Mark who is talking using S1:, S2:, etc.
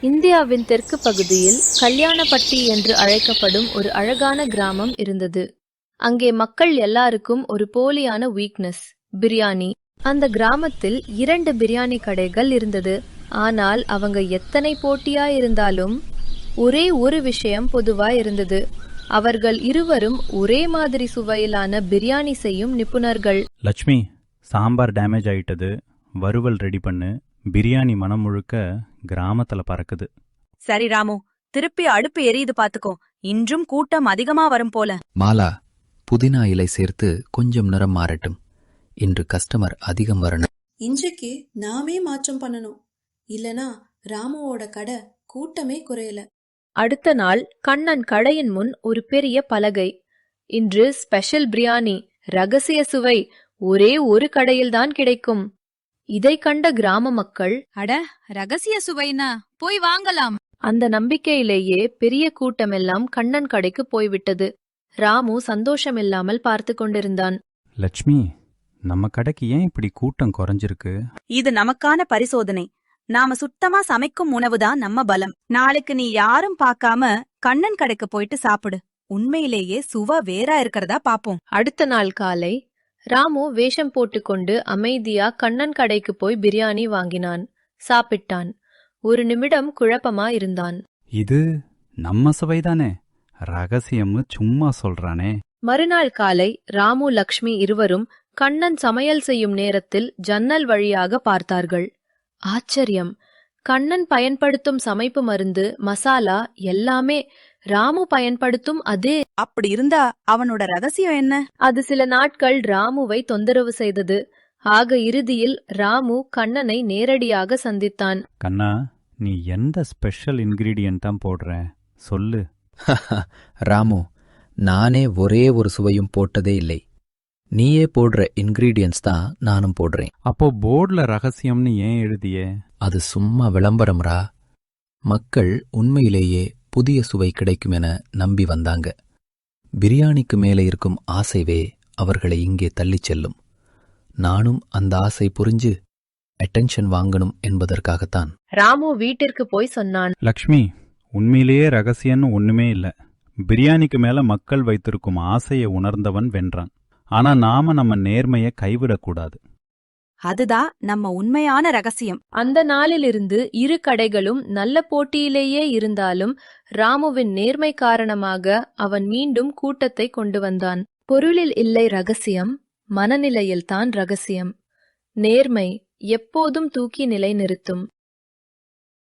S1: இந்தியாவின் தெற்கு பகுதியில் கல்யாணப்பட்டி என்று அழைக்கப்படும் ஒரு அழகான கிராமம் இருந்தது. அங்கே மக்கள் எல்லாருக்கும் ஒரு போலியான வீக்னஸ், பிரியாணி. அந்த கிராமத்தில் 2 பிரியாணி கடைகள் இருந்தது. ஆனால் அவங்க எத்தனை போட்டியா இருந்தாலும் ஒரே ஒரு விஷயம் பொதுவா இருந்தது. அவர்கள் இருவரும் ஒரே மாதிரி சுவையிலான பிரியாணி செய்யும் நிபுணர்கள்.
S2: லட்சுமி, சாம்பார் டேமேஜ் ஆயிட்டது, வறுவல் ரெடி பண்ணு. பிரியாணி மனம் முழுக்க கிராமத்துல பறக்குது.
S3: சரி ராமு, திருப்பி அடுப்பு எரியுது பாத்துக்கோ. இன்றும் கூட்டம் அதிகமா வரும் போல.
S4: மாலா, புதினா இலை சேர்த்து கொஞ்சம் நிறம் மாறட்டும். இன்று கஸ்டமர் அதிகம் வரணும்.
S5: இன்றைக்கு நாமே மாற்றம் பண்ணணும், இல்லனா ராமுவோட கடை கூட்டமே குறையல.
S1: அடுத்த நாள் கண்ணன் கடையின் முன் ஒரு பெரிய பலகை. இன்று ஸ்பெஷல் பிரியாணி, ரகசிய சுவை, ஒரே ஒரு கடையில்தான் கிடைக்கும். இதை கண்ட கிராம மக்கள்,
S3: அட, ரகசிய சுவைனா போய் வாங்கலாம்.
S1: அந்த நம்பிக்கையிலேயே பெரிய கூட்டமெல்லாம் கண்ணன் கடைக்கு போய்விட்டது. ராமு சந்தோஷமில்லாமல் பார்த்து கொண்டிருந்தான்.
S2: லட்சுமி, நம்ம கடைக்கு ஏன் இப்படி கூட்டம் குறைஞ்சிருக்கு?
S3: இது நமக்கான பரிசோதனை. நாம சுத்தமா சமைக்கும் உணவுதான் நம்ம பலம். நாளைக்கு நீ யாரும் பார்க்காம கண்ணன் கடைக்கு போயிட்டு சாப்பிடு. உண்மையிலேயே சுவை வேறா இருக்கிறதா பாப்போம்.
S1: அடுத்த நாள் காலை ராமு வேஷம் போட்டுக்கொண்டு அமைதியா கண்ணன் கடைக்கு போய் பிரியாணி வாங்கினான். சாப்பிட்டான். ஒரு நிமிடம் குழப்பமா இருந்தான்.
S2: இது நம்ம சுவைதானே, ரகசியம்னு சும்மா சொல்றானே.
S1: மறுநாள் காலை ராமு லக்ஷ்மி இருவரும் கண்ணன் சமையல் செய்யும் நேரத்தில் ஜன்னல் வழியாக பார்த்தார்கள். ஆச்சரியம்! கண்ணன் பயன்படுத்தும் சமைப்பு மருந்து, மசாலா எல்லாமே ராமு பயன்படுத்தும் அதே.
S3: அப்படி இருந்தா அவனோட ரகசியம் என்ன?
S1: அது சில நாட்கள் ராமுவை தொந்தரவு செய்தது. ஆக இறுதியில் ராமு கண்ணனை நேரடியாக சந்தித்தான்.
S2: கண்ணா, நீ எந்த ஸ்பெஷல் இன்கிரீடியன்ட் தான் போடுற சொல்லு.
S4: ராமு, நானே ஒரே ஒரு சுவையும் போட்டதே இல்லை. நீயே போடுற இன்கிரீடியன்ஸ் தான் நானும் போடுறேன்.
S2: அப்போ போர்டுல ரகசியம்னு ஏன் எழுதியே?
S4: அது சும்மா விளம்பரம்ரா. மக்கள் உண்மையிலேயே புதிய சுவை கிடைக்கும் என நம்பி வந்தாங்க. பிரியாணிக்கு மேலே இருக்கும் ஆசைவே அவர்களை இங்கே தள்ளிச் செல்லும். நானும் அந்த ஆசை புரிஞ்சு அட்டென்ஷன் வாங்கணும் என்பதற்காகத்தான்.
S1: ராமு வீட்டிற்கு போய் சொன்னான்.
S2: லக்ஷ்மி, உண்மையிலேயே ரகசியம்னு ஒண்ணுமே இல்ல. பிரியாணிக்கு மேல மக்கள் வைத்திருக்கும் ஆசையை உணர்ந்தவன் வென்றான். ஆனா நாம நம்ம நேர்மையை கைவிடக்கூடாது.
S3: அதுதான் நம்ம உண்மையான ரகசியம்.
S1: அந்த நாளிலிருந்து இரு கடைகளும் நல்ல போட்டியிலேயே இருந்தாலும் ராமுவின் நேர்மை காரணமாக அவன் மீண்டும் கூட்டத்தை கொண்டு வந்தான். பொருளில் இல்லை ரகசியம், மனநிலையில்தான் ரகசியம். நேர்மை எப்போதும் தூக்கி நிலை நிறுத்தும்.